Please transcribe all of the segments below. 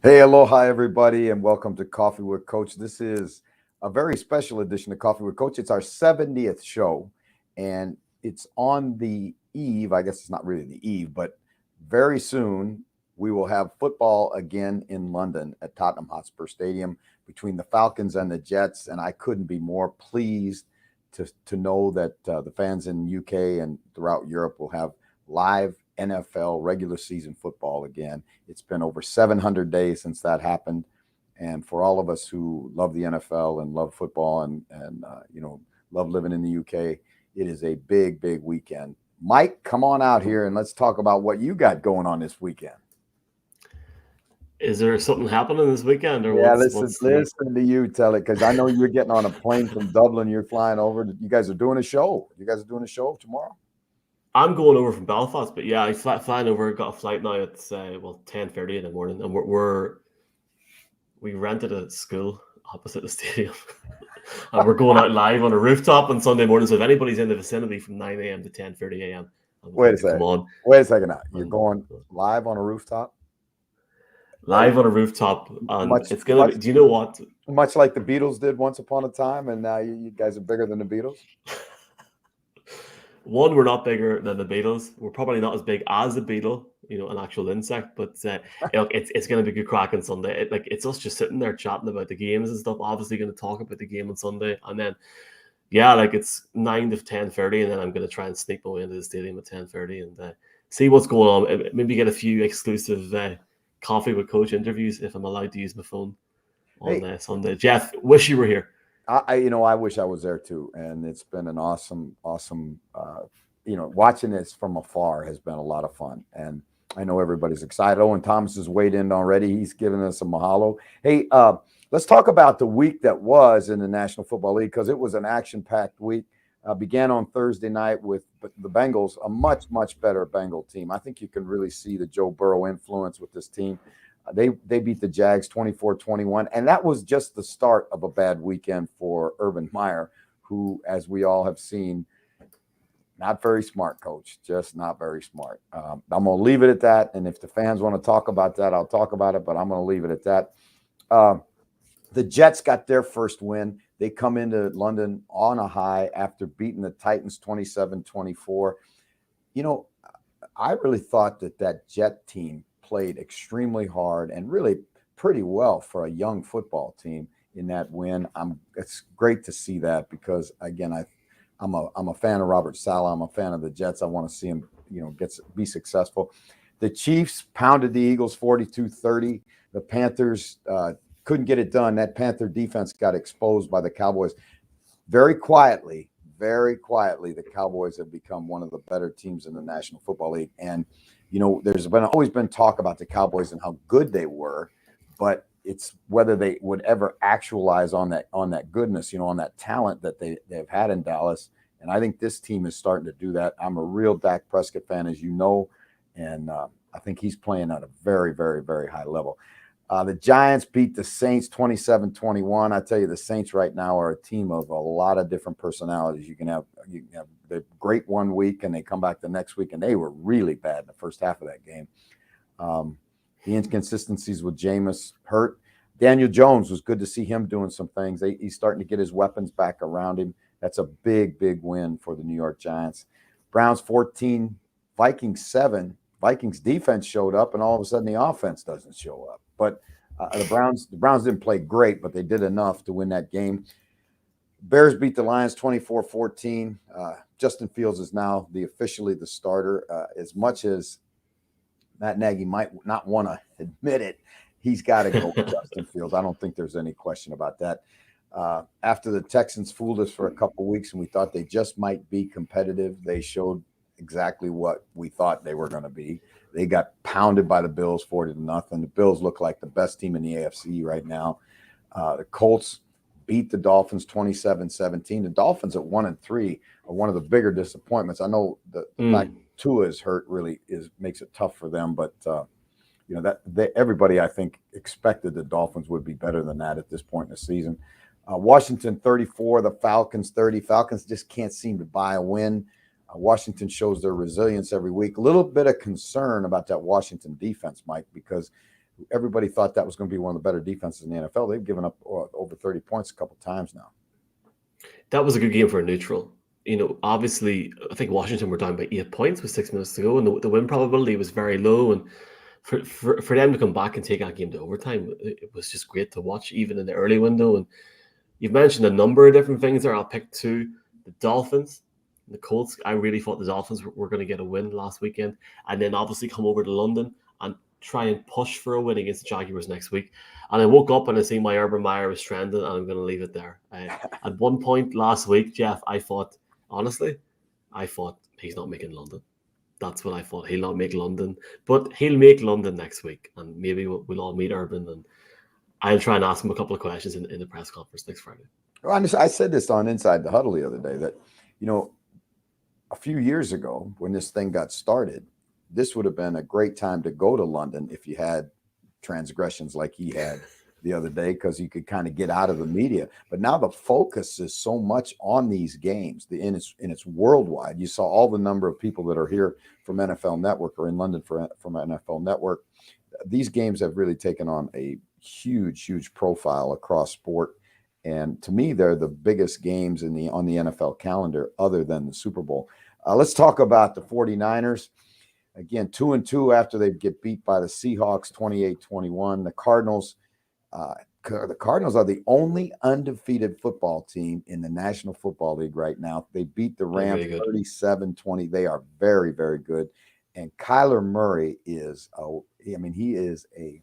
Hey, aloha, everybody, and welcome to Coffee with Coach. This is a very special edition of Coffee with Coach. It's our 70th show, and it's on the eve. I guess it's not really the eve, but very soon we will have football again in London at Tottenham Hotspur Stadium between the Falcons and the Jets. And I couldn't be more pleased to know that the fans in UK and throughout Europe will have live NFL regular season football again. It's been over 700 days since that happened. And for all of us who love the NFL and love football and love living in the UK, it is a big, big weekend. Mike, come on out here and let's talk about what you got going on this weekend. Is there something happening this weekend, or Yeah, listen to you tell it, because I know you're getting on a plane from Dublin. You're flying over. You guys are doing a show. You guys are doing a show tomorrow? I'm going over from Belfast, but yeah, I flying over. Got a flight now at 10:30 in the morning, and we rented a school opposite the stadium, and we're going out live on a rooftop on Sunday morning. So if anybody's in the vicinity from 9 a.m. to 10:30 a.m., wait a second. Come on. Wait a second now. You're going live on a rooftop? Live on a rooftop, and it's gonna be. Do you know what? Much like the Beatles did once upon a time, and now you guys are bigger than the Beatles. One, we're not bigger than the Beatles. We're probably not as big as a beetle, an actual insect. But it's going to be good crack on Sunday. It's us just sitting there chatting about the games and stuff. Obviously, going to talk about the game on Sunday, and then it's 9 to 10:30, and then I'm going to try and sneak my way into the stadium at 10:30 and see what's going on. Maybe get a few exclusive Coffee with Coach interviews if I'm allowed to use my phone on Sunday. Jeff, wish you were here. I wish I was there too, and it's been an awesome. Watching this from afar has been a lot of fun, and I know everybody's excited. Owen Thomas has weighed in already. He's given us a mahalo. Hey, let's talk about the week that was in the National Football League, because it was an action-packed week. Began on Thursday night with the Bengals, a much, much better Bengal team. I think you can really see the Joe Burrow influence with this team. They beat the Jags 24-21, and that was just the start of a bad weekend for Urban Meyer, who, as we all have seen, not very smart coach, just not very smart. I'm going to leave it at that, and if the fans want to talk about that, I'll talk about it, but I'm going to leave it at that. The Jets got their first win. They come into London on a high after beating the Titans 27-24. I really thought that Jet team played extremely hard and really pretty well for a young football team in that win. It's great to see that, because again, I'm a fan of Robert Saleh. I'm a fan of the Jets. I want to see him, be successful. The Chiefs pounded the Eagles 42-30. The Panthers couldn't get it done. That Panther defense got exposed by the Cowboys. Very quietly, the Cowboys have become one of the better teams in the National Football League. And there's always been talk about the Cowboys and how good they were, but it's whether they would ever actualize on that goodness, on that talent that they've had in Dallas. And I think this team is starting to do that. I'm a real Dak Prescott fan, as you know, and I think he's playing at a very, very, very high level. The Giants beat the Saints 27-21. I tell you, the Saints right now are a team of a lot of different personalities. You can have the great one week, and they come back the next week, and they were really bad in the first half of that game. The inconsistencies with Jameis hurt. Daniel Jones, was good to see him doing some things. He's starting to get his weapons back around him. That's a big, big win for the New York Giants. Browns 14, Vikings 7. Vikings defense showed up, and all of a sudden the offense doesn't show up. But the Browns didn't play great, but they did enough to win that game. Bears beat the Lions 24-14. Justin Fields is now officially the starter. As much as Matt Nagy might not want to admit it, he's got to go with Justin Fields. I don't think there's any question about that. After the Texans fooled us for a couple of weeks and we thought they just might be competitive, they showed exactly what we thought they were going to be. They got pounded by the Bills 40-0. The Bills look like the best team in the AFC right now. The Colts beat the Dolphins 27-17. The Dolphins at 1-3 are one of the bigger disappointments. I know the fact Tua is hurt really makes it tough for them, but everybody I think expected the Dolphins would be better than that at this point in the season. Washington 34, the Falcons 30. Falcons just can't seem to buy a win. Washington shows their resilience every week. A little bit of concern about that Washington defense, Mike, because everybody thought that was going to be one of the better defenses in the NFL. They've given up over 30 points a couple times now. That was a good game for a neutral. Obviously, I think Washington were down by 8 points with 6 minutes to go, and the win probability was very low. And for them to come back and take that game to overtime, it was just great to watch, even in the early window. And you've mentioned a number of different things there. I'll pick two: the Dolphins, the Colts. I really thought the Dolphins were going to get a win last weekend, and then obviously come over to London and try and push for a win against the Jaguars next week. And I woke up and I see my Urban Meyer was trending, and I'm going to leave it there. At one point last week, Jeff, honestly, I thought he's not making London. That's what I thought. He'll not make London, but he'll make London next week, and maybe we'll all meet Urban, and I'll try and ask him a couple of questions in the press conference next Friday. Well, I said this on Inside the Huddle the other day that, a few years ago when this thing got started, this would have been a great time to go to London if you had transgressions like he had the other day, because you could kind of get out of the media. But now the focus is so much on these games, and it's worldwide. You saw all the number of people that are here from NFL Network or in London from NFL Network. These games have really taken on a huge profile across sport. And to me, they're the biggest games on the NFL calendar other than the Super Bowl. Let's talk about the 49ers. Again, 2-2 after they get beat by the Seahawks 28-21. The Cardinals are the only undefeated football team in the National Football League right now. They beat the Rams 37-20. They are very, very good. And Kyler Murray is he is a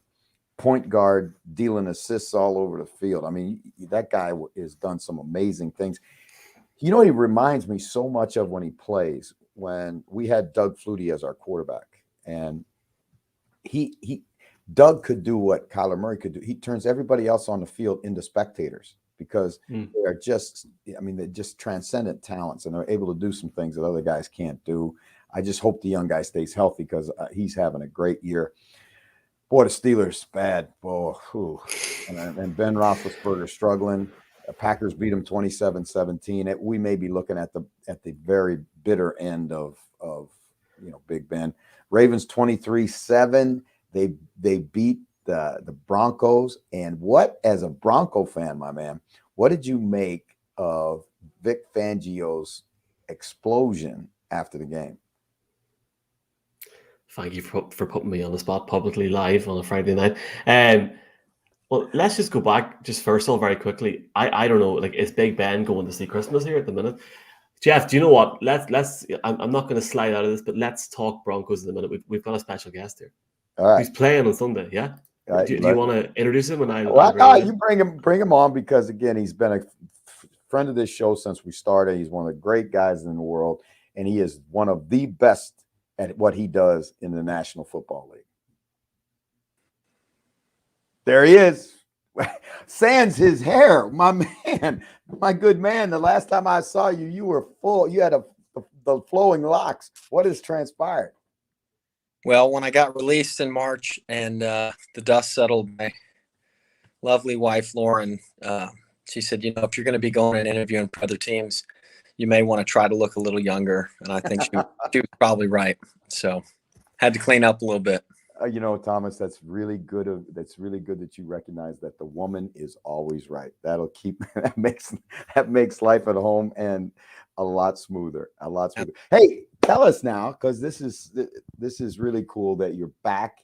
point guard dealing assists all over the field. I mean, that guy has done some amazing things. He reminds me so much of when he plays, when we had Doug Flutie as our quarterback, and Doug could do what Kyler Murray could do. He turns everybody else on the field into spectators because they're just transcendent talents, and they're able to do some things that other guys can't do. I just hope the young guy stays healthy because he's having a great year. Boy, the Steelers bad. And Ben Roethlisberger struggling. The Packers beat them 27-17. We may be looking at the very bitter end of Big Ben. Ravens 23-7. They beat the Broncos. And what, as a Bronco fan, my man, what did you make of Vic Fangio's explosion after the game? Thank you for putting me on the spot publicly live on a Friday night. Well, let's just go back just first of all very quickly. I don't know, is Big Ben going to see Christmas here at the minute? Jeff, do you know what? I'm not going to slide out of this, but let's talk Broncos in a minute. We've got a special guest here. All right. Who's playing on Sunday, yeah? Right, do you want to introduce him? And you bring him on, because again, he's been a friend of this show since we started. He's one of the great guys in the world, and he is one of the best at what he does in the National Football League. There he is. Sans his hair, my man, my good man. The last time I saw you, you were full. You had the flowing locks. What has transpired? Well, when I got released in March and the dust settled, my lovely wife, Lauren, she said, if you're going to be going and interviewing for other teams, you may want to try to look a little younger. And I think she was probably right. So had to clean up a little bit. Thomas, that's really good. That's really good that you recognize that the woman is always right. That makes life at home and a lot smoother. Hey, tell us now, because this is really cool that you're back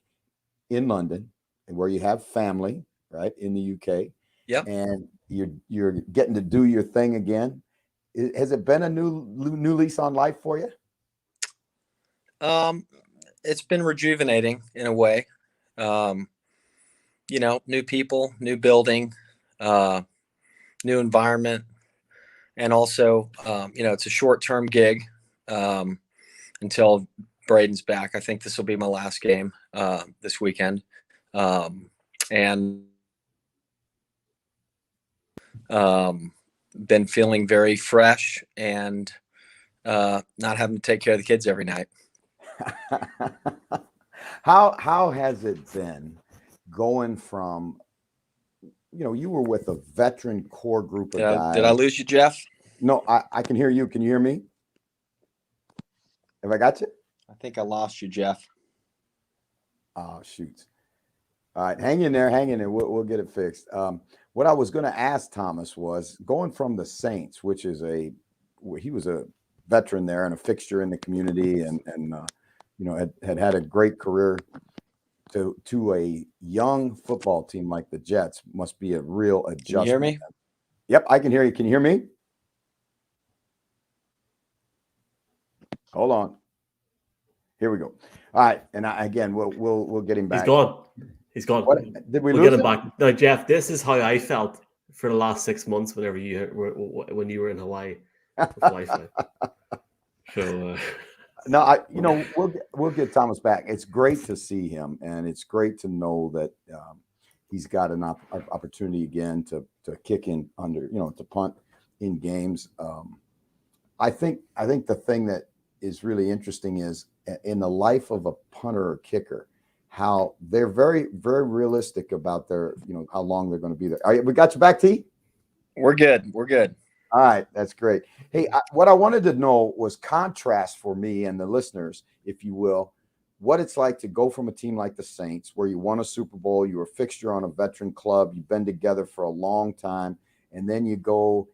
in London and where you have family, right, in the UK. Yep. And you're getting to do your thing again. Has it been a new lease on life for you? It's been rejuvenating in a way. New people, new building, new environment. And also, it's a short-term gig until Braden's back. I think this will be my last game this weekend. And been feeling very fresh and not having to take care of the kids every night. How has it been going from, you were with a veteran core group of guys. Did I lose you, Jeff? No, I can hear you. Can you hear me? Have I got you? I think I lost you, Jeff. Oh, shoot. All right, hang in there, hang in there. We'll get it fixed. What I was going to ask Thomas was going from the Saints, which is he was a veteran there and a fixture in the community, and had a great career to a young football team like the Jets must be a real adjustment. Can you hear me? Yep, I can hear you. Can you hear me? Hold on. Here we go. All right, and again, we'll get him back. He's gone. He's gone. What, did we we'll lose get him him? back. Now, Jeff, this is how I felt for the last 6 months whenever when you were in Hawaii with Wi-Fi. So no, we'll get Thomas back. It's great to see him, and it's great to know that he's got an opportunity again to kick in to punt in games. I think the thing that is really interesting is in the life of a punter or kicker, how they're very, very realistic about their, how long they're going to be there. All right, we got you back, T? We're good. We're good. All right, that's great. Hey, what I wanted to know was contrast for me and the listeners, if you will, what it's like to go from a team like the Saints, where you won a Super Bowl, you were a fixture on a veteran club, you've been together for a long time, and then you go.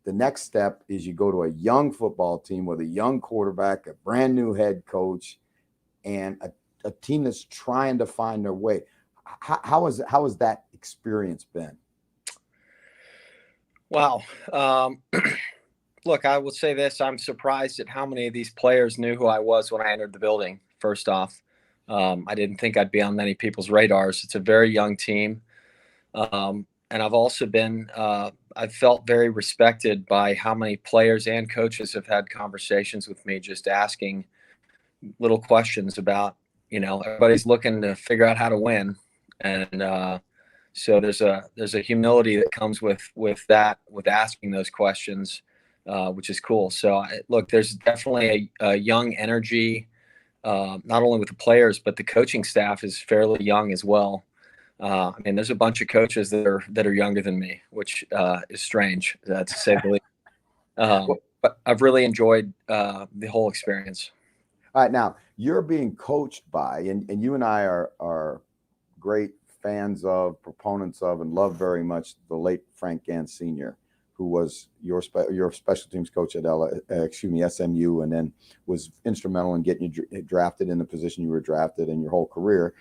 The next step is you go to a young football team with a young quarterback, a brand new head coach, and a team that's trying to find their way. How has that experience been? Wow. Look, I will say this. I'm surprised at how many of these players knew who I was when I entered the building, first off. I didn't think I'd be on many people's radars. It's a very young team. And I've also been, I've felt very respected by how many players and coaches have had conversations with me, just asking little questions about, everybody's looking to figure out how to win. And so there's a humility that comes with that, with asking those questions, which is cool. So look, there's definitely a young energy, not only with the players, but the coaching staff is fairly young as well. I mean, there's a bunch of coaches that are younger than me, which is strange to say the least. But I've really enjoyed the whole experience. All right, now you're being coached by, and you and I are great fans of, proponents of, and love very much the late Frank Gant Sr., who was your special teams coach at SMU, and then was instrumental in getting you drafted in the position you were drafted in your whole career.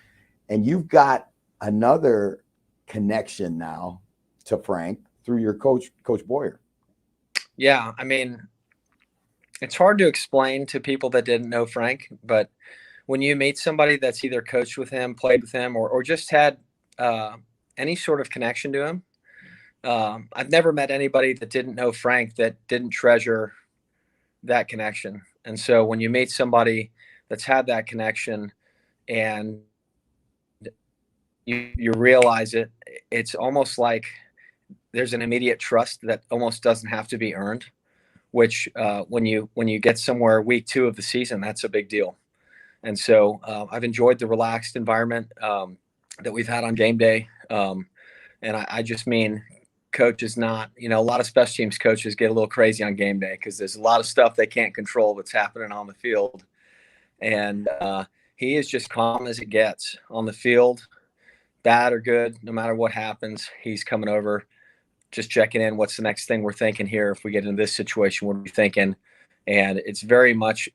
And you've got another connection now to Frank through your Coach Boyer. Yeah, I mean, it's hard to explain to people that didn't know Frank, but when you meet somebody that's either coached with him, played with him, or just had any sort of connection to him, I've never met anybody that didn't know Frank that didn't treasure that connection. And so when you meet somebody that's had that connection and you realize it's almost like there's an immediate trust that almost doesn't have to be earned, which when you get somewhere week 2 of the season, that's a big deal. And so I've enjoyed the relaxed environment that we've had on game day. And I just mean, coach is not, a lot of special teams coaches get a little crazy on game day because there's a lot of stuff they can't control that's happening on the field. And he is just calm as it gets on the field, bad or good, no matter what happens. He's coming over, just checking in. What's the next thing we're thinking here? If we get into this situation, what are we thinking? And it's very much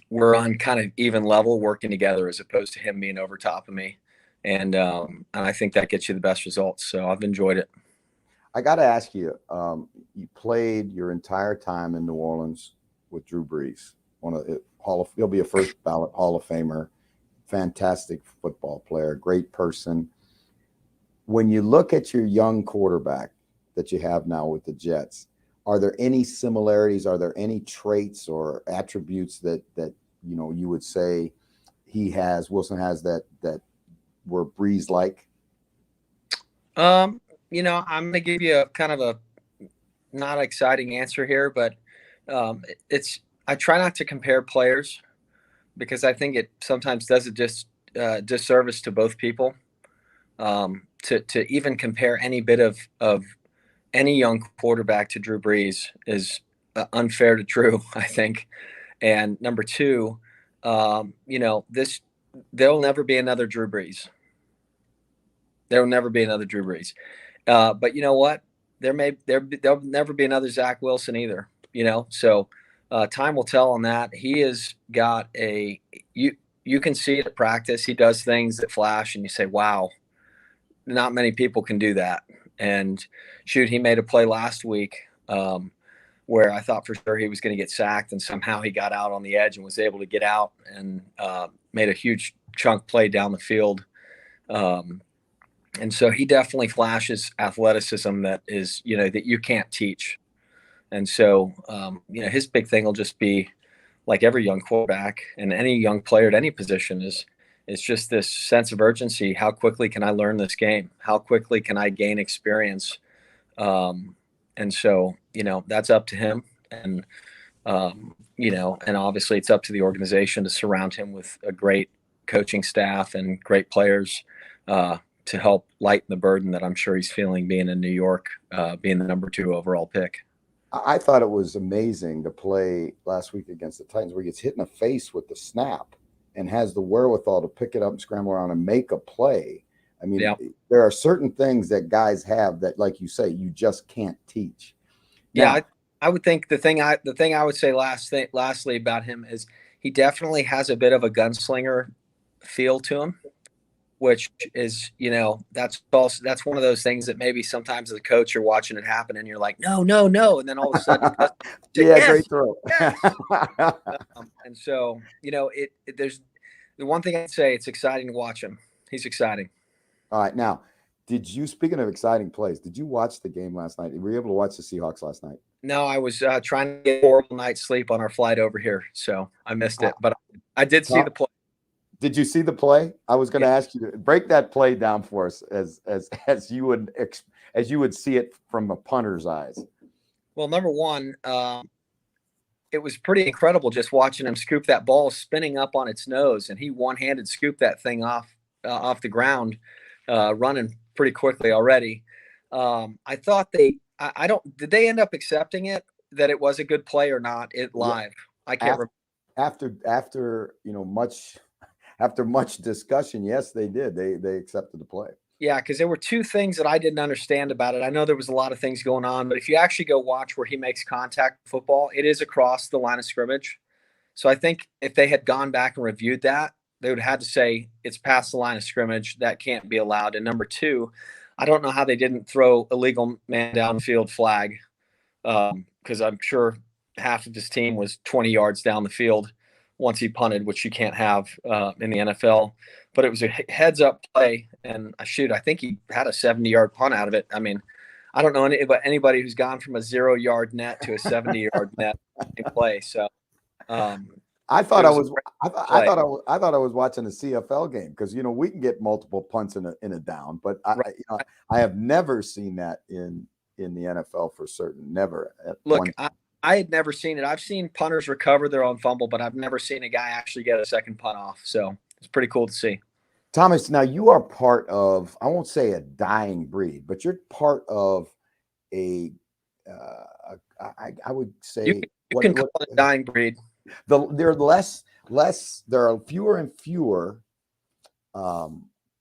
we're on kind of even level working together as opposed to him being over top of me. And I think that gets you the best results. So I've enjoyed it. I got to ask you, you played your entire time in New Orleans with Drew Brees. He'll be a first ballot Hall of Famer, fantastic football player, great person. When you look at your young quarterback that you have now with the Jets, are there any similarities? Are there any traits or attributes that you would say Wilson has that were Brees like? I'm going to give you a kind of a not exciting answer here, but I try not to compare players because I think it sometimes does a disservice to both people. To even compare any bit of any young quarterback to Drew Brees is unfair to Drew, I think. And number two, there'll never be another Drew Brees. There will never be another Drew Brees. But you know what? There'll never be another Zach Wilson either. So time will tell on that. He has got you can see it at practice. He does things that flash, and you say, "Wow, not many people can do that." And shoot, he made a play last week where I thought for sure he was going to get sacked, and somehow he got out on the edge and was able to get out and made a huge chunk play down the field. And so he definitely flashes athleticism that is, that you can't teach. And so, his big thing will just be like every young quarterback and any young player at any position is just this sense of urgency. How quickly can I learn this game? How quickly can I gain experience? And so, that's up to him. And, and obviously it's up to the organization to surround him with a great coaching staff and great players, to help lighten the burden that I'm sure he's feeling being in New York, being the number 2 overall pick. I thought it was amazing to play last week against the Titans where he gets hit in the face with the snap and has the wherewithal to pick it up and scramble around and make a play. I mean, There are certain things that guys have that, like you say, you just can't teach. Now, I would think the thing I would say lastly about him is he definitely has a bit of a gunslinger feel to him, which is, that's one of those things that maybe sometimes as a coach you're watching it happen and you're like, no, and then all of a sudden, great throw. Yes. And so, there's the one thing I'd say, it's exciting to watch him. He's exciting. All right, now, speaking of exciting plays, did you watch the game last night? Were you able to watch the Seahawks last night? No, I was trying to get a horrible night's sleep on our flight over here, so I missed it. But I did see the play. Did you see the play? I was going to ask you to break that play down for us as you would see it from a punter's eyes. Well, number one, it was pretty incredible just watching him scoop that ball spinning up on its nose, and he one-handed scooped that thing off the ground, running pretty quickly already. I thought did they end up accepting it that it was a good play or not? It live. Yeah. I can't remember. After much discussion, yes, they did. They accepted the play. Yeah, because there were 2 things that I didn't understand about it. I know there was a lot of things going on, but if you actually go watch where he makes contact with football, it is across the line of scrimmage. So I think if they had gone back and reviewed that, they would have had to say it's past the line of scrimmage. That can't be allowed. And number 2, I don't know how they didn't throw illegal man downfield flag, because I'm sure half of his team was 20 yards down the field once he punted, which you can't have in the NFL. But it was a heads up play, and I think he had a 70-yard punt out of it. I mean, I don't know anybody who's gone from a 0-yard net to a 70-yard net in play. So I thought I was watching a CFL game because we can get multiple punts in a down, but I have never seen that in the NFL for certain. Never. Look, I had never seen it. I've seen punters recover their own fumble, but I've never seen a guy actually get a second punt off. So it's pretty cool to see. Thomas, now you are part of, I won't say a dying breed, but you're part of I would say you can call it a dying breed. There are fewer and fewer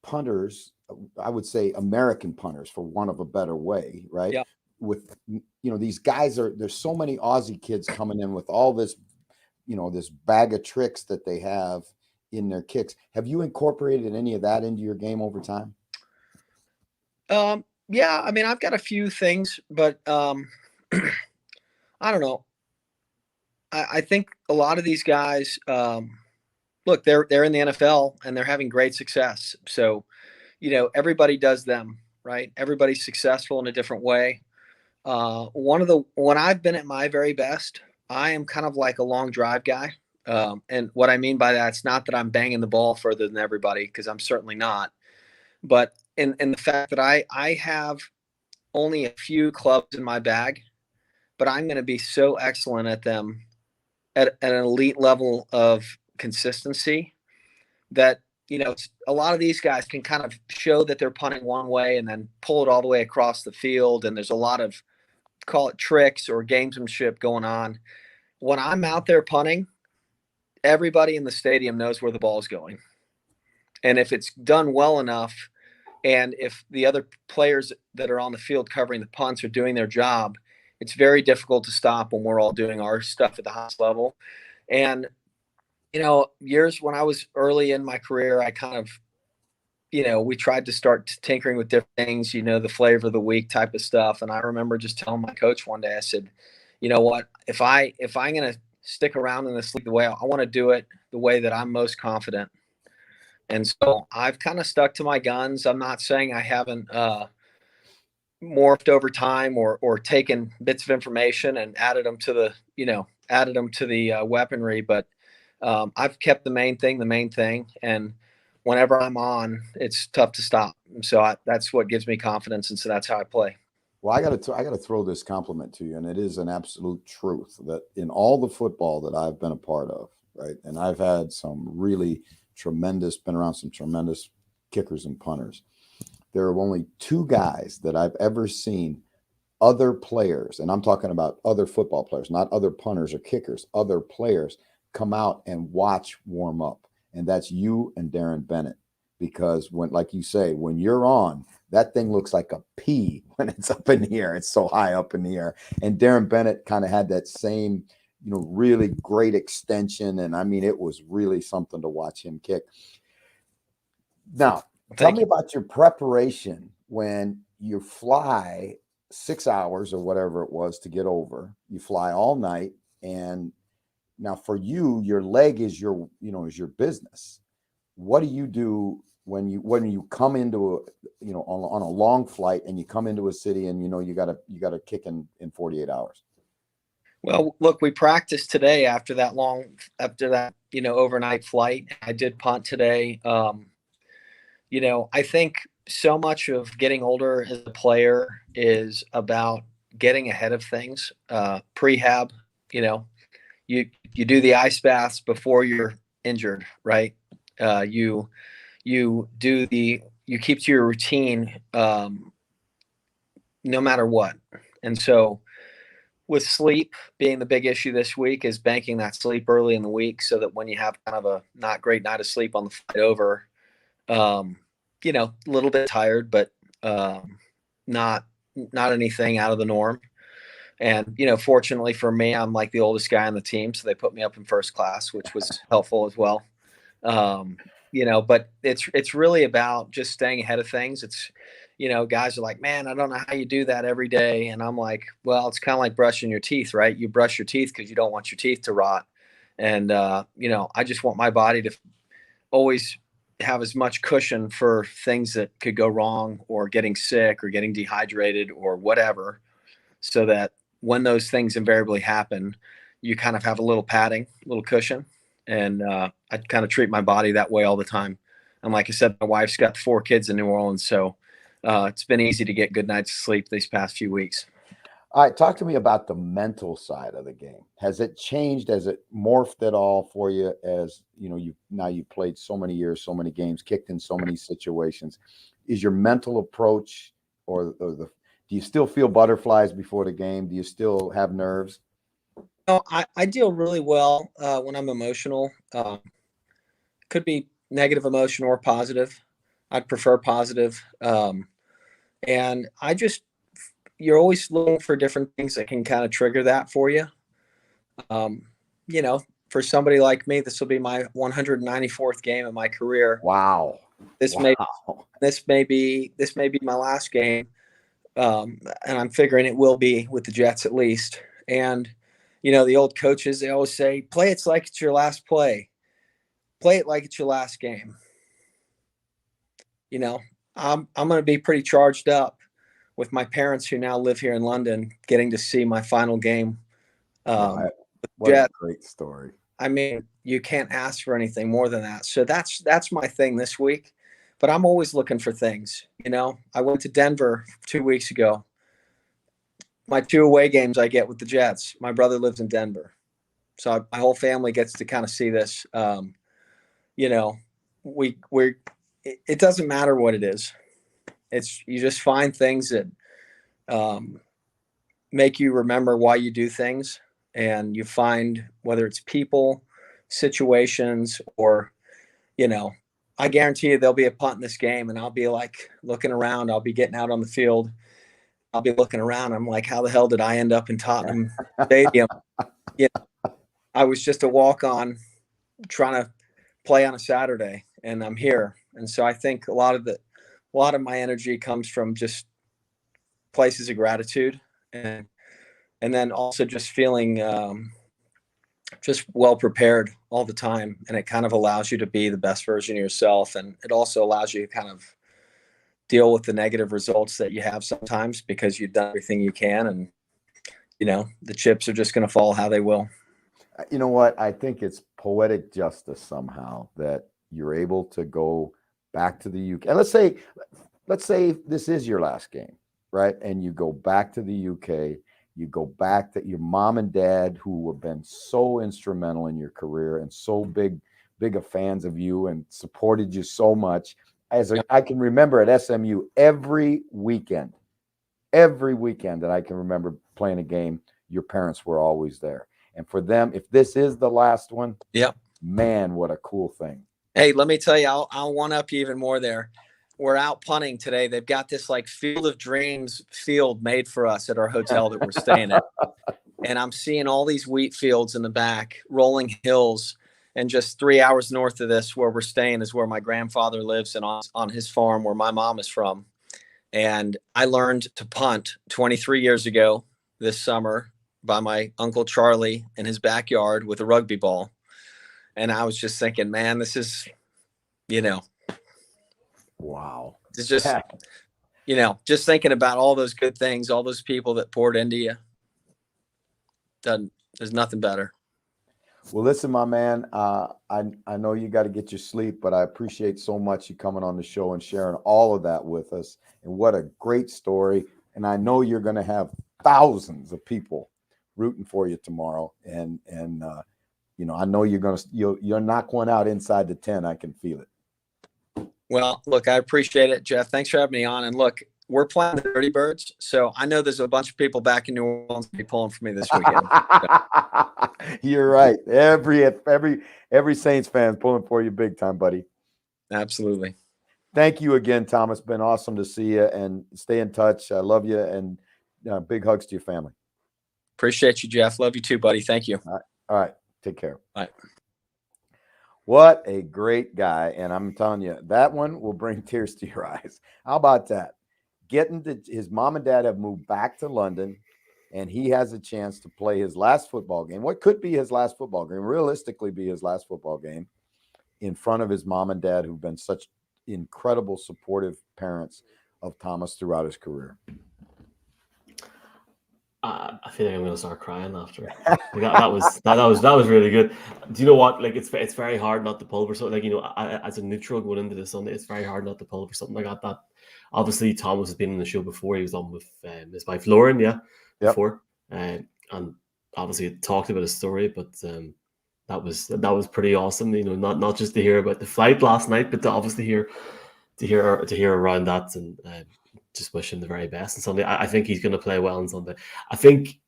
punters, I would say American punters, for want of a better way, right? Yeah. With these guys there's so many Aussie kids coming in with all this, this bag of tricks that they have in their kicks. Have you incorporated any of that into your game over time? Yeah, I mean, I've got a few things, but I don't know. I think a lot of these guys, look, they're in the NFL and they're having great success. So, everybody does them, right? Everybody's successful in a different way. When I've been at my very best, I am kind of like a long drive guy. And what I mean by that, it's not that I'm banging the ball further than everybody, because I'm certainly not. But in the fact that I have only a few clubs in my bag, but I'm going to be so excellent at them at an elite level of consistency that, a lot of these guys can kind of show that they're punting one way and then pull it all the way across the field. And there's a lot of, call it tricks or gamesmanship going on. When I'm out there punting, everybody in the stadium knows where the ball is going. And if it's done well enough, and if the other players that are on the field covering the punts are doing their job, it's very difficult to stop when we're all doing our stuff at the highest level. And, years when I was early in my career, I kind of, we tried to start tinkering with different things, the flavor of the week type of stuff. And I remember just telling my coach one day, I said, you know what, if I'm going to stick around in this league the way I want to do it, the way that I'm most confident. And so I've kind of stuck to my guns. I'm not saying I haven't morphed over time or taken bits of information and added them to the weaponry, but I've kept the main thing. And whenever I'm on, it's tough to stop. So that's what gives me confidence. And so that's how I play. Well, I got to throw this compliment to you, and it is an absolute truth that in all the football that I've been a part of, right, and I've had some really been around some tremendous kickers and punters. There are only two guys that I've ever seen other players, and I'm talking about other football players, not other punters or kickers, other players come out and watch warm up, and that's you and Darren Bennett. Because when, like you say, when you're on, that thing looks like a pea when it's up in the air. It's so high up in the air. And Darren Bennett kind of had that same, really great extension. And I mean, it was really something to watch him kick. Now, tell me about your preparation when you fly 6 hours or whatever it was to get over. You fly all night. And now for you, your leg is your business. What do you do when you come into on a long flight and you come into a city and you got to kick in 48 hours? Well, look, we practiced today after that overnight flight. I did punt today. I think so much of getting older as a player is about getting ahead of things. Prehab, you do the ice baths before you're injured, right? You keep to your routine no matter what. And so with sleep being the big issue this week is banking that sleep early in the week so that when you have kind of a not great night of sleep on the flight over, a little bit tired, but not anything out of the norm. And, fortunately for me, I'm like the oldest guy on the team. So they put me up in first class, which was helpful as well. But it's really about just staying ahead of things. It's, guys are like, man, I don't know how you do that every day. And I'm like, well, it's kind of like brushing your teeth, right? You brush your teeth because you don't want your teeth to rot. And, I just want my body to always have as much cushion for things that could go wrong or getting sick or getting dehydrated or whatever, so that when those things invariably happen, you kind of have a little padding, a little cushion. And I kind of treat my body that way all the time. And like I said, my wife's got 4 kids in New Orleans, so it's been easy to get good nights of sleep these past few weeks. All right, talk to me about the mental side of the game. Has it changed? Has it morphed at all for you? As you've played so many years, so many games, kicked in so many situations. Is your mental approach, do you still feel butterflies before the game? Do you still have nerves? No, I deal really well when I'm emotional. Could be negative emotion or positive. I'd prefer positive. And you're always looking for different things that can kind of trigger that for you. For somebody like me, this will be my 194th game of my career. Wow. This may be my last game. And I'm figuring it will be with the Jets at least. And, the old coaches, they always say, play it like it's your last play. Play it like it's your last game. I'm going to be pretty charged up with my parents who now live here in London, getting to see my final game. What a great story. I mean, you can't ask for anything more than that. So that's my thing this week. But I'm always looking for things. I went to Denver 2 weeks ago. My 2 away games I get with the Jets. My brother lives in Denver, so my whole family gets to kind of see this. It doesn't matter what it is. You just find things that make you remember why you do things, and you find whether it's people, situations, or I guarantee you there'll be a punt in this game, and I'll be like looking around. I'll be getting out on the field. I'll be looking around. I'm like, how the hell did I end up in Tottenham Stadium? You know, I was just a walk-on trying to play on a Saturday, and I'm here. And so I think a lot of my energy comes from just places of gratitude, and then also just feeling just well prepared all the time. And it kind of allows you to be the best version of yourself, and it also allows you to kind of deal with the negative results that you have sometimes because you've done everything you can, and the chips are just going to fall how they will. You know what? I think it's poetic justice somehow that you're able to go back to the UK. And let's say this is your last game, right? And you go back to the UK, you go back to your mom and dad who have been so instrumental in your career and so big of fans of you and supported you so much. I can remember at SMU every weekend that I can remember playing a game, your parents were always there. And for them, if this is the last one, man, what a cool thing. Hey, let me tell you, I'll one up you even more there. We're out punting today. They've got this like Field of Dreams field made for us at our hotel that we're staying at. And I'm seeing all these wheat fields in the back, rolling hills. And just 3 hours north of this where we're staying is where my grandfather lives and on his farm where my mom is from. And I learned to punt 23 years ago this summer by my Uncle Charlie in his backyard with a rugby ball. And I was just thinking, man, this is, wow. It's just, just thinking about all those good things, all those people that poured into you. There's nothing better. Well, listen, my man, I know you got to get your sleep, but I appreciate so much you coming on the show and sharing all of that with us. And what a great story. And I know you're going to have thousands of people rooting for you tomorrow. And I know you're not going out inside the 10. I can feel it. Well, look, I appreciate it, Jeff. Thanks for having me on. And look, we're playing the Dirty Birds, so I know there's a bunch of people back in New Orleans be pulling for me this weekend. You're right. Every Saints fan pulling for you big time, buddy. Absolutely. Thank you again, Thomas. Been awesome to see you, and stay in touch. I love you, and big hugs to your family. Appreciate you, Jeff. Love you too, buddy. Thank you. All right. Take care. Bye. What a great guy. And I'm telling you, that one will bring tears to your eyes. How about that? His mom and dad have moved back to London, and he has a chance to play his last football game. What could be his last football game, realistically be his last football game, in front of his mom and dad, who've been such incredible supportive parents of Thomas throughout his career. I feel like I'm going to start crying after that was really good. Do you know what? Like it's very hard not to pull for something. Like as a neutral going into this Sunday, it's very hard not to pull for something like that. That obviously Thomas has been on the show before. He was on with his wife Lauren, before, and obviously talked about his story. But that was pretty awesome. Not just to hear about the flight last night, but to obviously hear around that and. Just wish him the very best on Sunday. I think he's going to play well on Sunday. I think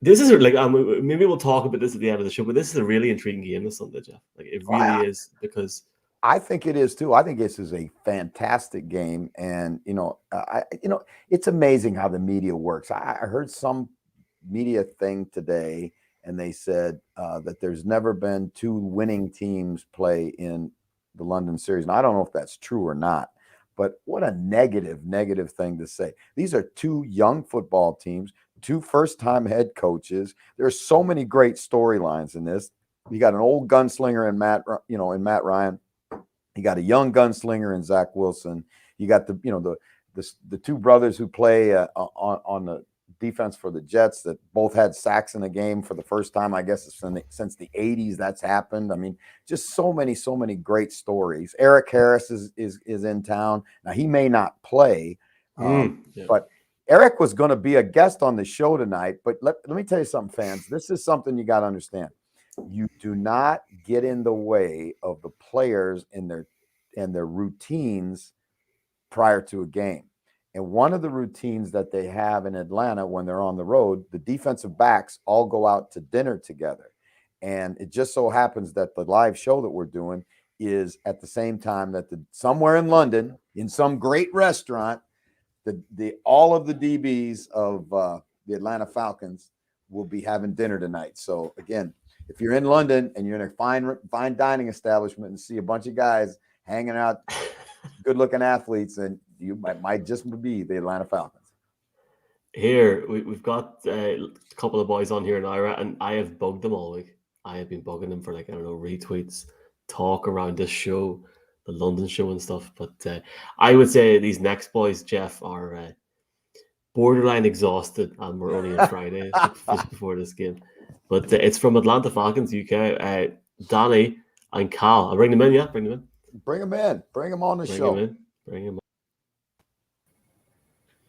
this is like maybe we'll talk about this at the end of the show, but this is a really intriguing game this Sunday, Jeff. Like it really is, because I think it is too. I think this is a fantastic game, and it's amazing how the media works. I heard some media thing today, and they said that there's never been two winning teams play in the London series, and I don't know if that's true or not. But what a negative thing to say. These are two young football teams, two first-time head coaches. There's so many great storylines in this. You got an old gunslinger in Matt Ryan. You got a young gunslinger in Zach Wilson. You got the two brothers who play on the defense for the Jets that both had sacks in a game for the first time, I guess, since the 80s that's happened. I mean, just so many great stories. Eric Harris is in town. Now, he may not play, but Eric was going to be a guest on the show tonight. But let me tell you something, fans. This is something you got to understand. You do not get in the way of the players and their routines prior to a game. And one of the routines that they have in Atlanta when they're on the road, the defensive backs all go out to dinner together. And it just so happens that the live show that we're doing is at the same time that somewhere in London, in some great restaurant, the all of the DBs of the Atlanta Falcons will be having dinner tonight. So again, if you're in London and you're in a fine dining establishment and see a bunch of guys hanging out, good-looking athletes, and you might just be the Atlanta Falcons. Here, we've got a couple of boys on here in Ira, and I have bugged them all week. I have been bugging them for, like, I don't know, retweets, talk around this show, the London show and stuff. But I would say these next boys, Jeff, are borderline exhausted, and we're only on Friday just before this game. But it's from Atlanta Falcons, UK. Danny and Cal. I'll bring them in, yeah? Bring them in. Bring them in. Bring them on the show. Bring them in.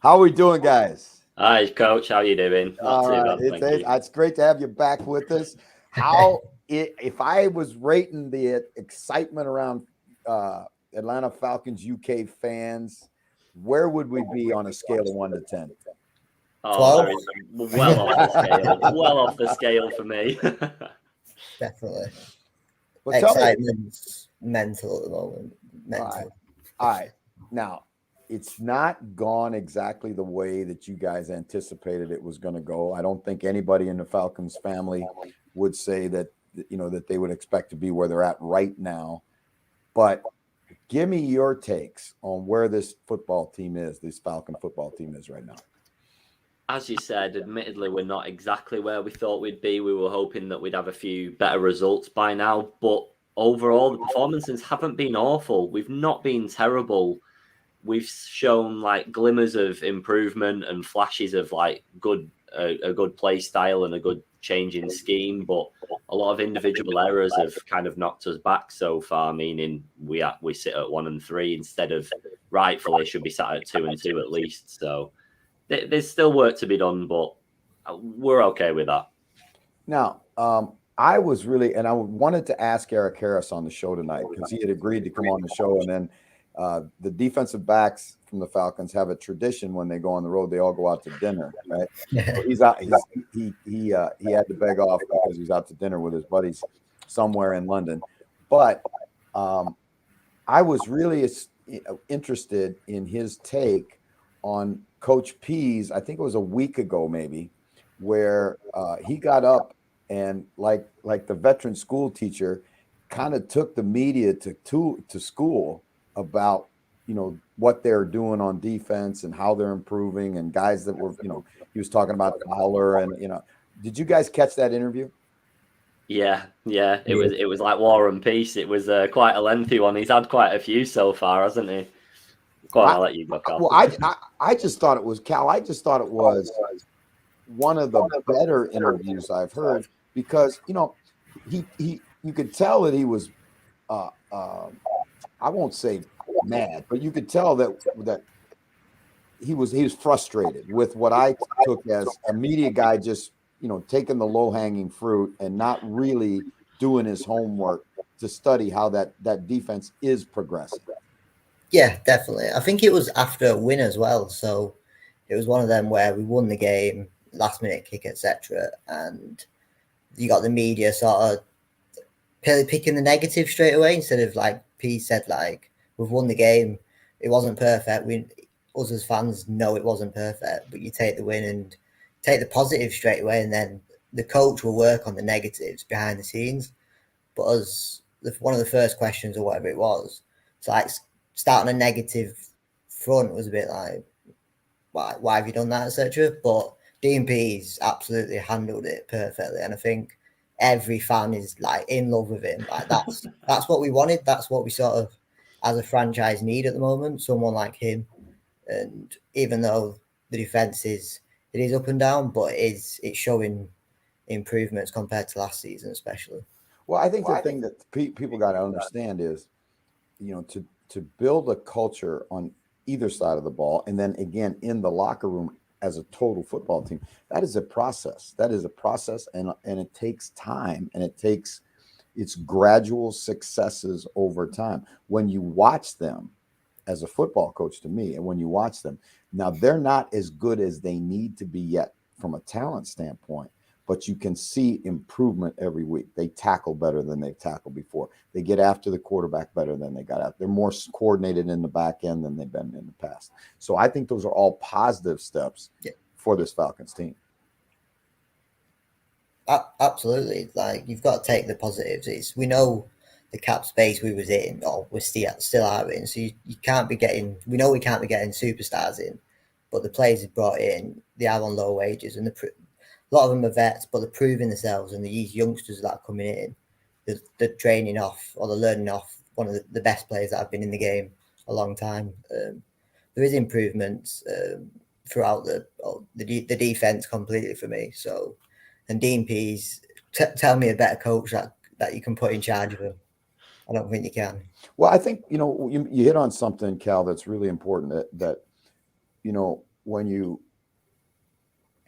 How are we doing, guys? Hi, Coach. How are you doing? Not too bad, thank you. It's great to have you back with us. If I was rating the excitement around Atlanta Falcons UK fans, where would we be on a scale of 1 to 10? Oh, well off the scale. Well off the scale for me. Definitely. Well, Excitement's mental at the moment. Mental. All right. Now, it's not gone exactly the way that you guys anticipated it was going to go. I don't think anybody in the Falcons family would say that, that they would expect to be where they're at right now. But give me your takes on where this Falcon football team is right now. As you said, admittedly, we're not exactly where we thought we'd be. We were hoping that we'd have a few better results by now. But overall, the performances haven't been awful. We've not been terrible. We've shown like glimmers of improvement and flashes of like a good play style and a good change in scheme, but a lot of individual errors have kind of knocked us back so far. Meaning we sit at 1-3 instead of rightfully should be sat at 2-2 at least. So there's still work to be done, but we're okay with that. Now, I wanted to ask Eric Harris on the show tonight because he had agreed to come on the show, and then. The defensive backs from the Falcons have a tradition when they go on the road. They all go out to dinner, right? So he's out. He had to beg off because he's out to dinner with his buddies somewhere in London. But I was really interested in his take on Coach P's. I think it was a week ago, maybe, where he got up and like the veteran school teacher, kind of took the media to school about what they're doing on defense and how they're improving, and guys that were he was talking about Fowler, and did you guys catch that interview? Yeah, it was like War and Peace. It was quite a lengthy one. He's had quite a few so far, hasn't he? Go on, I'll let you go, Cal. Well, I just thought it was Cal. I just thought it was one of the better interviews I've heard because he you could tell that he was I won't say mad, but you could tell that he was frustrated with what I took as a media guy just taking the low-hanging fruit and not really doing his homework to study how that defense is progressing. Yeah, definitely. I think it was after a win as well, so it was one of them where we won the game, last-minute kick, etc., and you got the media sort of picking the negative straight away instead of like P said, like, we've won the game. It wasn't perfect. Us as fans know it wasn't perfect, but you take the win and take the positive straight away, and then the coach will work on the negatives behind the scenes. But one of the first questions or whatever it was, it's like starting a negative front was a bit like, why have you done that, etc. But D&P's absolutely handled it perfectly, and I think every fan is like in love with him. Like that's what we wanted. That's what we sort of, as a franchise, need at the moment. Someone like him. And even though the defense is up and down, but it's showing improvements compared to last season, especially. Well, I think the thing that people got to understand is, to build a culture on either side of the ball, and then again in the locker room as a total football team, that is a process. And it takes time, and it's gradual successes over time. When you watch them, as a football coach to me, and when you watch them, now they're not as good as they need to be yet from a talent standpoint, but you can see improvement every week. They tackle better than they've tackled before. They get after the quarterback better than they got out. They're more coordinated in the back end than they've been in the past. So I think those are all positive steps for this Falcons team. Absolutely. Like, you've got to take the positives. We know the cap space we was in, or we're still are in. So you can't be getting. We know we can't be getting superstars in, but the players he's brought in, they are on low wages, and a lot of them are vets, but they're proving themselves. And these youngsters that are coming in, they're training off, or they're learning off one of the best players that have been in the game a long time. There is improvements throughout the defense completely for me. So, and Dean Pease, tell me a better coach that you can put in charge of him. I don't think you can. Well, I think, you hit on something, Cal, that's really important, that when you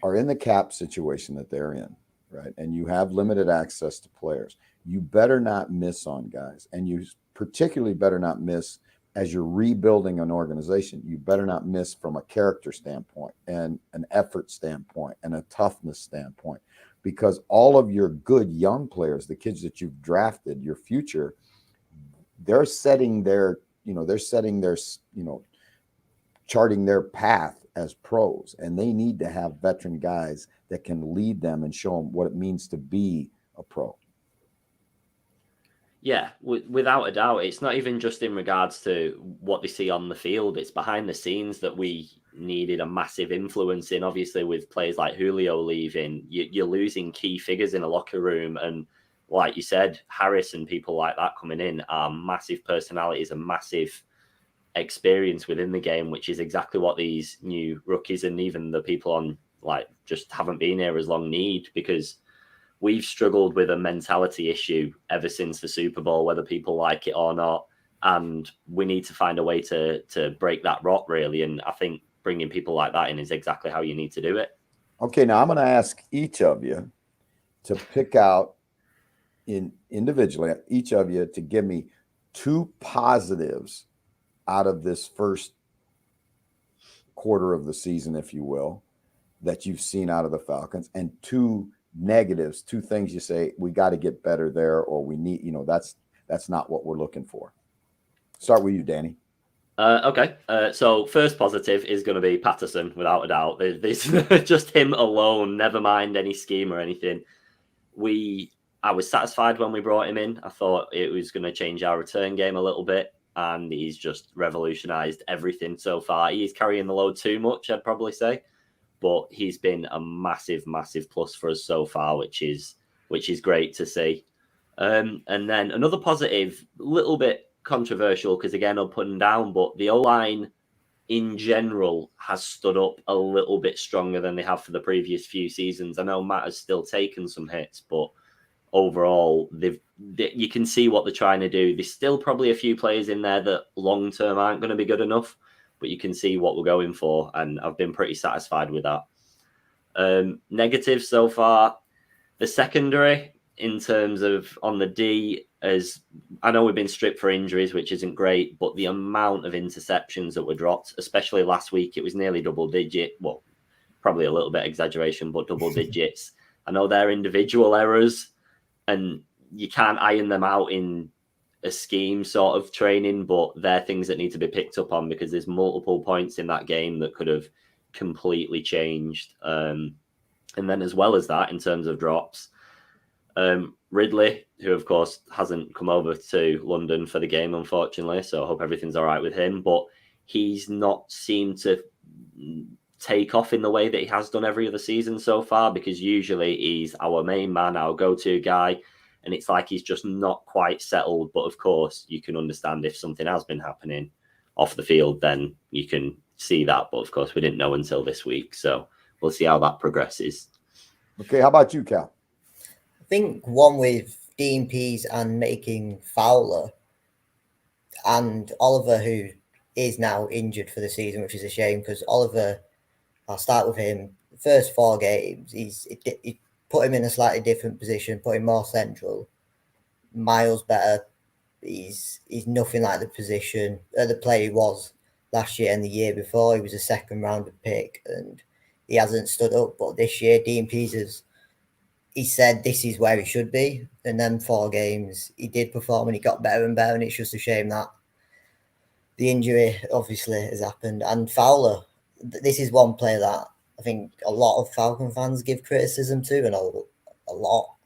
are in the cap situation that they're in, right, and you have limited access to players, you better not miss on guys. And you particularly better not miss as you're rebuilding an organization. You better not miss from a character standpoint and an effort standpoint and a toughness standpoint, because all of your good young players, the kids that you've drafted, your future, they're setting their, charting their path as pros, and they need to have veteran guys that can lead them and show them what it means to be a pro. Yeah, without a doubt. It's not even just in regards to what they see on the field. It's behind the scenes that we needed a massive influence in. Obviously, with players like Julio leaving, you're losing key figures in a locker room. And like you said, Harris and people like that coming in are massive personalities and massive experience within the game, which is exactly what these new rookies and even the people on just haven't been here as long need, because we've struggled with a mentality issue ever since the Super Bowl, whether people like it or not. And we need to find a way to break that rot, really. And I think bringing people like that in is exactly how you need to do it. Okay, now I'm going to ask each of you to pick out individually, each of you to give me 2 positives out of this first quarter of the season, if you will, that you've seen out of the Falcons, and 2 negatives, 2 things you say we got to get better there, or we need, that's not what we're looking for. Start with you, Danny. Okay. So first positive is going to be Patterson, without a doubt. There's just him alone, never mind any scheme or anything. I was satisfied when we brought him in. I thought it was going to change our return game a little bit, and he's just revolutionized everything so far. He's carrying the load too much, I'd probably say, but he's been a massive, massive plus for us so far, which is great to see. And then another positive, a little bit controversial because, again, up and down, but the O-line in general has stood up a little bit stronger than they have for the previous few seasons. I know Matt has still taken some hits, but overall, you can see what they're trying to do. There's still probably a few players in there that long-term aren't going to be good enough, but you can see what we're going for, and I've been pretty satisfied with that. Negative so far, the secondary in terms of on the D, as I know we've been stripped for injuries, which isn't great, but the amount of interceptions that were dropped, especially last week, it was nearly double digit. Well, probably a little bit exaggeration, but double digits. I know they're individual errors, and you can't iron them out in a scheme sort of training, but they're things that need to be picked up on, because there's multiple points in that game that could have completely changed. And then as well as that, in terms of drops, Ridley, who of course hasn't come over to London for the game, unfortunately, so I hope everything's all right with him, but he's not seemed to take off in the way that he has done every other season so far, because usually he's our main man, our go-to guy, and it's like he's just not quite settled. But of course, you can understand if something has been happening off the field, then you can see that. But of course, we didn't know until this week, so we'll see how that progresses. Okay, how about you, Cal? I think one with Dean Pease and making Fowler and Oliver, who is now injured for the season, which is a shame, because Oliver, I'll start with him. The first 4 games, he put him in a slightly different position, put him more central, miles better. He's nothing like the position, the player he was last year and the year before. He was a 2nd round pick, and he hasn't stood up. But this year, Dean Pease has he said this is where he should be. And then 4 games, he did perform and he got better and better. And it's just a shame that the injury obviously has happened. And Fowler, this is one player that I think a lot of Falcon fans give criticism to, and a lot.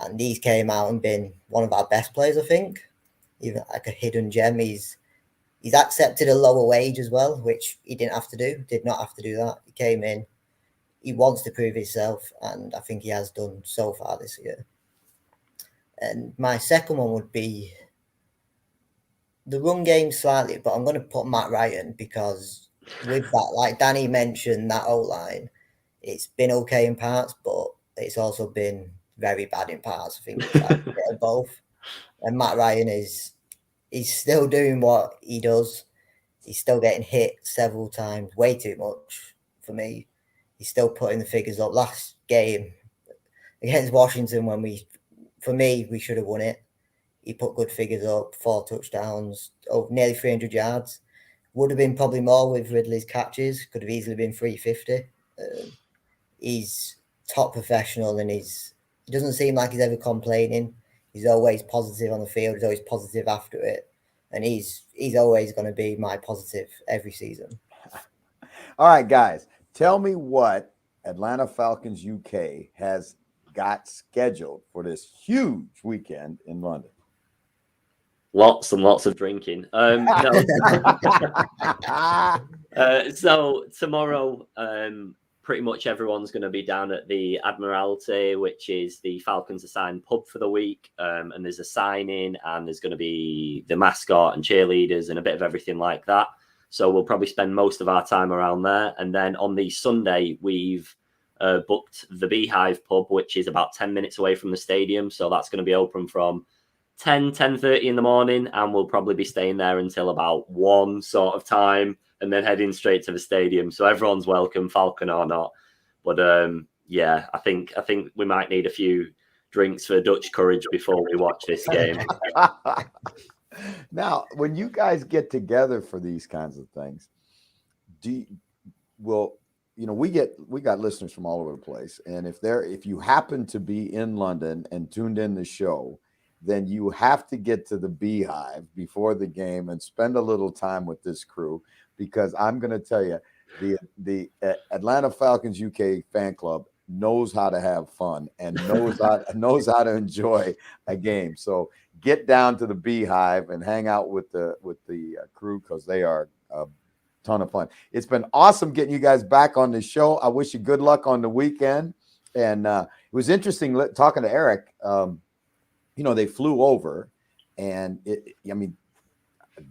And he's came out and been one of our best players, I think. Even like a hidden gem. He's accepted a lower wage as well, which he did not have to do that. He came in. He wants to prove himself, and I think he has done so far this year. And my second one would be the run game slightly, but I'm going to put Matt Ryan because with that, like Danny mentioned, that O-line, it's been okay in parts, but it's also been very bad in parts. I think it's like a bit of both. And Matt Ryan he's still doing what he does. He's still getting hit several times, way too much for me. He's still putting the figures up. Last game against Washington, we should have won it. He put good figures up, 4 touchdowns, nearly 300 yards. Would have been probably more with Ridley's catches. Could have easily been 350. He's top professional, and he doesn't seem like he's ever complaining. He's always positive on the field. He's always positive after it. And he's always going to be my positive every season. All right, guys. Tell me what Atlanta Falcons UK has got scheduled for this huge weekend in London. Lots and lots of drinking. No. So tomorrow, pretty much everyone's going to be down at the Admiralty, which is the Falcons assigned pub for the week. And there's a sign-in, and there's going to be the mascot and cheerleaders and a bit of everything like that. So we'll probably spend most of our time around there. And then on the Sunday, we've booked the Beehive pub, which is about 10 minutes away from the stadium. So that's going to be open from 10:30 in the morning, and we'll probably be staying there until about 1 sort of time, and then heading straight to the stadium. So everyone's welcome, Falcon or not. But yeah, I think we might need a few drinks for Dutch courage before we watch this game. Now, when you guys get together for these kinds of things, we got listeners from all over the place, and if you happen to be in London and tuned in the show, then you have to get to the Beehive before the game and spend a little time with this crew, because I'm going to tell you, the Atlanta Falcons UK fan club knows how to have fun and knows how to enjoy a game. So get down to the Beehive and hang out with the crew, because they are a ton of fun. It's been awesome getting you guys back on the show. I wish you good luck on the weekend. And it was interesting talking to Eric. They flew over, and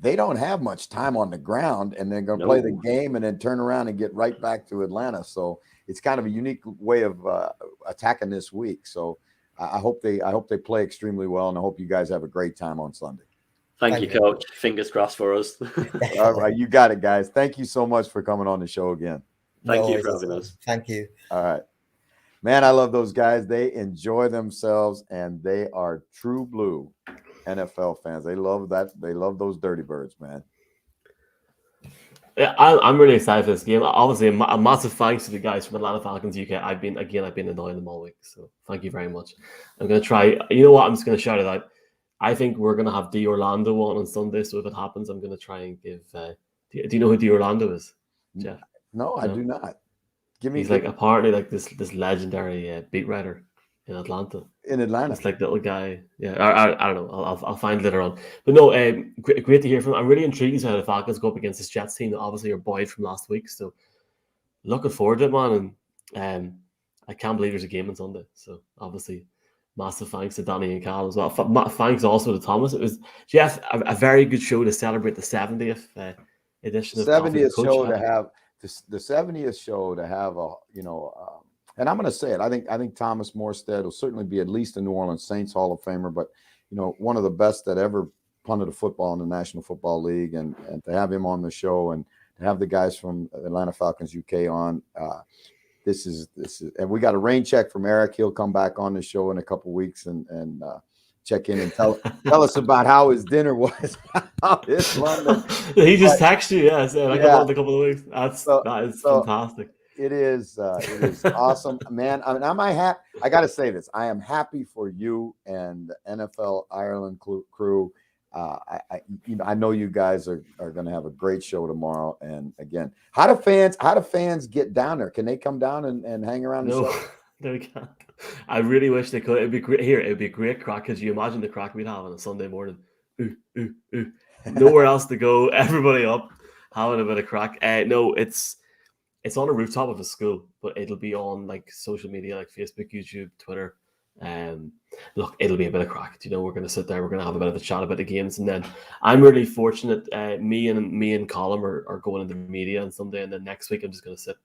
they don't have much time on the ground, and they're going to play the game and then turn around and get right back to Atlanta. So it's kind of a unique way of attacking this week. So I hope they play extremely well, and I hope you guys have a great time on Sunday. Thank you, Coach. Fingers crossed for us. All right, you got it, guys. Thank you so much for coming on the show again. Thank you for having us. Thank you. All right. Man, I love those guys. They enjoy themselves, and they are true blue NFL fans. They love that. They love those Dirty Birds, man. Yeah, I'm really excited for this game. Obviously, a massive thanks to the guys from Atlanta Falcons UK. I've been annoying them all week, so thank you very much. I'm going to try. You know what? I'm just going to shout it out. I think we're going to have D Orlando on Sunday, so if it happens, I'm going to try and give. Do you know who D Orlando is, Jeff? No, I do not. He's like apparently like this legendary beat writer in Atlanta. It's like the little guy. Yeah, I don't know. I'll find later on. But no, great to hear from him. I'm really intrigued how the Falcons go up against this Jets team that obviously are buoyed from last week. So looking forward to it, man. And I can't believe there's a game on Sunday. So obviously, massive thanks to Danny and Cal as well. Thanks also to Thomas. It was Jeff a very good show to celebrate the 70th edition of 70th show to have. The 70th show to have and I'm going to say it. I think Thomas Morstead will certainly be at least a New Orleans Saints Hall of Famer, but one of the best that ever punted a football in the National Football League, and to have him on the show and to have the guys from Atlanta Falcons UK on. This is, and we got a rain check from Eric. He'll come back on the show in a couple weeks and check in and tell us about how his dinner was out in London. He just texted you, I'm in a couple of weeks. That is fantastic. It is awesome, man. I mean, I got to say this. I am happy for you and the NFL Ireland crew. I know you guys are going to have a great show tomorrow. And again, how do fans get down there? Can they come down and hang around the show? No, we can't. I really wish they could. It'd be great. Here, it'd be a great crack. Because you imagine the crack we'd have on a Sunday morning. Ooh, ooh, ooh. Nowhere else to go. Everybody up, having a bit of crack. No, it's on a rooftop of a school, but it'll be on like social media, like Facebook, YouTube, Twitter. Look, it'll be a bit of crack. We're going to sit there. We're going to have a bit of a chat about the games, and then I'm really fortunate. Me and Colin are going into the media on Sunday, and then next week I'm just going to sit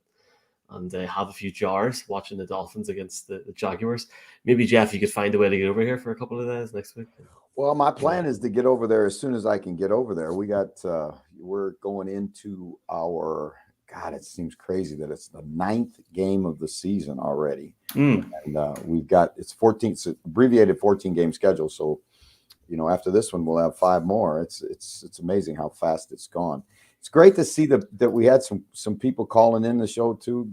and have a few jars watching the Dolphins against the Jaguars. Maybe Jeff, you could find a way to get over here for a couple of days next week. Well, my plan is to get over there as soon as I can get over there. We're going into our. God, it seems crazy that it's the 9th game of the season already. And we've got it's abbreviated 14-game schedule. So, after this one, we'll have 5 more. It's amazing how fast it's gone. It's great to see that we had some people calling in the show too.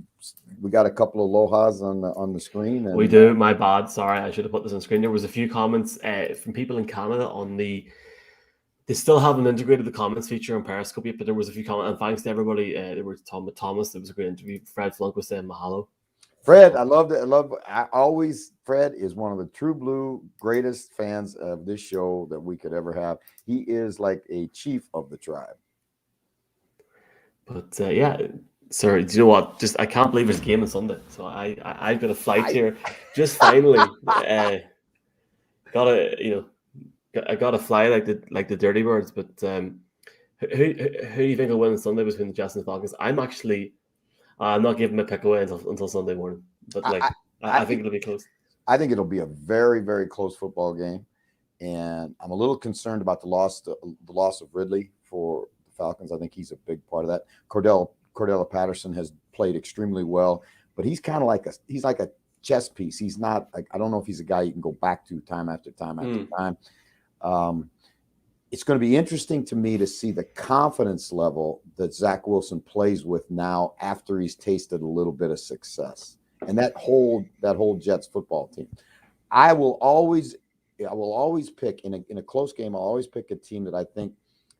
We got a couple of lohas on the screen. And, we do. My bad. Sorry, I should have put this on screen. There was a few comments from people in Canada on the. They still haven't integrated the comments feature on Periscope yet, but there was a few comments. And thanks to everybody. There was Thomas. It was a great interview. Fred Flunk was saying mahalo. Fred, I loved it. Fred is one of the true blue greatest fans of this show that we could ever have. He is like a chief of the tribe. But sir, do you know what? Just I can't believe it's a game on Sunday. So I've got a flight here. Just finally, I got to fly like the Dirty Birds, but who do you think will win on Sunday between the Jets and the Falcons? I'm not giving a pick away until Sunday morning, but I think it'll be close. I think it'll be a very, very close football game, and I'm a little concerned about the loss of Ridley for the Falcons. I think he's a big part of that. Cordell Patterson has played extremely well, but he's kind of like a chess piece. He's not I don't know if he's a guy you can go back to time after time after time. It's going to be interesting to me to see the confidence level that Zach Wilson plays with now after he's tasted a little bit of success, and that whole Jets football team. I will always pick in a close game. I'll always pick a team that I think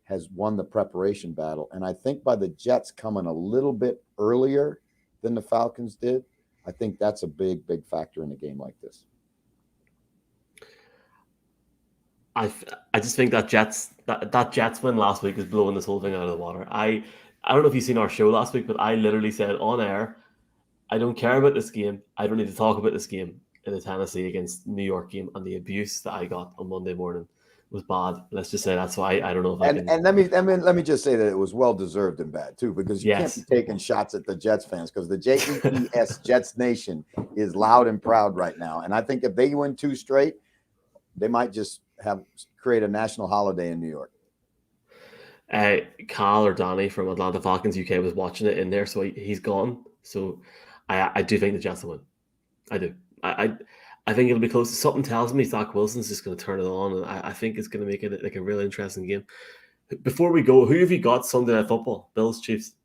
has won the preparation battle, and I think by the Jets coming a little bit earlier than the Falcons did, I think that's a big factor in a game like this. I just think that Jets win last week is blowing this whole thing out of the water. I don't know if you've seen our show last week, but I literally said on air, I don't care about this game. I don't need to talk about this game in the Tennessee against New York game, and the abuse that I got on Monday morning was bad. Let's just say that's why I don't know if I can. And let me just say that it was well deserved and bad too, because you can't be taking shots at the Jets fans, because the JETS Jets Nation is loud and proud right now, and I think if they win 2 straight, they might just create a national holiday in New York. Carl or Danny from Atlanta Falcons UK was watching it in there, so he's gone. So I do think the Jets will win. I do. I think it'll be close. Something tells me Zach Wilson's just going to turn it on, and I think it's going to make it like a really interesting game. Before we go, who have you got Sunday Night Football? Bills, Chiefs?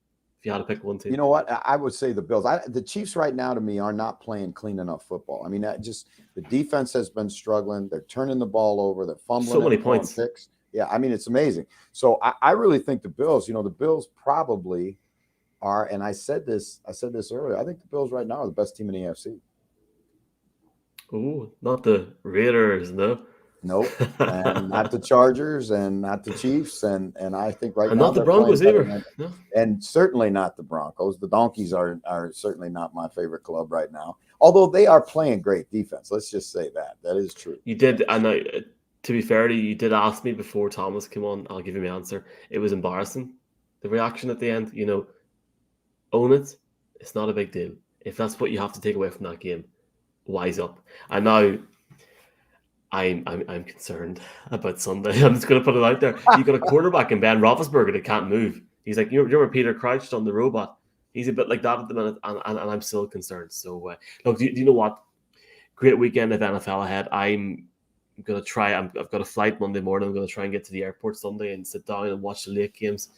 If you had to pick one team. You know what? I would say the Bills. The Chiefs right now to me are not playing clean enough football. I mean, the defense has been struggling. They're turning the ball over. They're fumbling. So many points. Picks. Yeah, I mean, it's amazing. So I really think the Bills, the Bills probably are, and I said this earlier, I think the Bills right now are the best team in the AFC. Oh, not the Raiders, no. Nope, and not the Chargers, and not the Chiefs, and I think right and now not the Broncos either, no. And certainly not the Broncos. The Donkeys are certainly not my favorite club right now. Although they are playing great defense, let's just say that is true. You did, and to be fair to you, you did ask me before Thomas came on. I'll give you my answer. It was embarrassing, the reaction at the end. Own it. It's not a big deal. If that's what you have to take away from that game, wise up. And now I'm concerned about Sunday. I'm just going to put it out there. You got a quarterback in Ben Roethlisberger that can't move. He's like, you remember Peter Crouch on the robot? He's a bit like that at the minute, and I'm still concerned. So, look, do you know what? Great weekend of NFL ahead. I'm going to try. I've got a flight Monday morning. I'm going to try and get to the airport Sunday and sit down and watch the late games.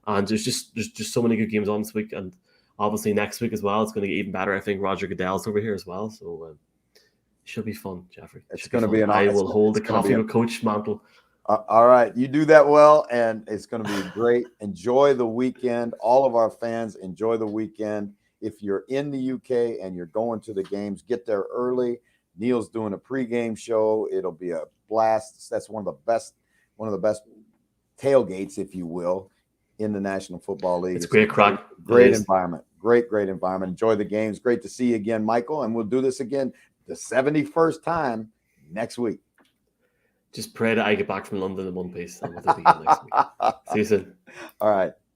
And there's just so many good games on this week, and obviously next week as well, it's going to get even better. I think Roger Goodell's over here as well, so it should be fun, Jeffrey. It's going to be I will hold the coffee with Coach mantle. All right, you do that well, and it's going to be great. Enjoy the weekend. All of our fans, enjoy the weekend. If you're in the UK and you're going to the games, get there early. Neil's doing a pregame show. It'll be a blast. That's one of the best tailgates, if you will, in the National Football League. It's great crack. Great environment. Great environment. Enjoy the games. Great to see you again, Michael. And we'll do this again the 71st time next week. Just pray that I get back from London in one piece. And we'll do it again next week. See you soon. All right.